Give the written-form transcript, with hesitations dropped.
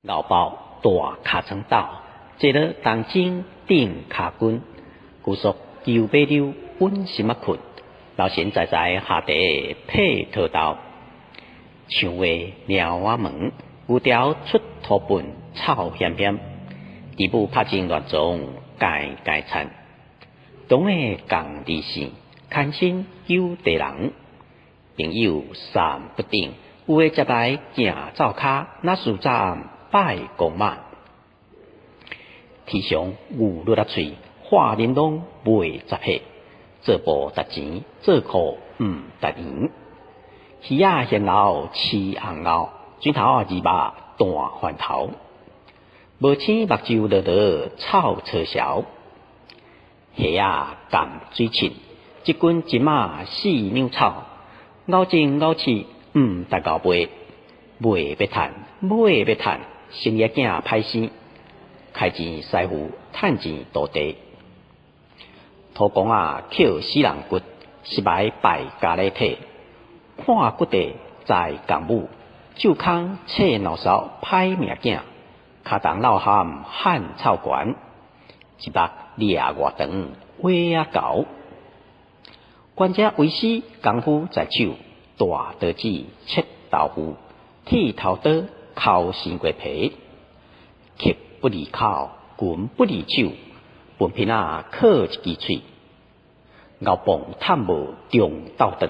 牛包大卡床斗，坐了当真顶卡棍，姑说九八六本心啊困，老神在下地配土豆，唱话鸟啊门，有条出土本草险险，地步拍进乱中盖盖惨，当个共地线，看清有地人，朋友散不定，有诶接来行走卡，那树站拜公妈，天上有落嘴，花玲珑袂杂配，做布值钱，做裤毋值钱。鱼仔现老饲红螯，水头二肉大饭头，无青目睭落落臭车潲。虾仔甘水浸，一斤一马四两草，咬前咬刺毋值咬背，卖要趁，买要趁，生意囝歹生，开钱师傅，趁钱倒地。土公仔捡死人骨，失败败家里体，看骨地在共母，酒空切脑勺歹命囝，脚动老汉汉草悬，一目掠外长，话啊厚。管家为师功夫在手，大刀子切豆腐，剃头刀敲生鸡皮，刻不离口，拳不离手，本片仔靠一支喙，咬棒探无中斗顿。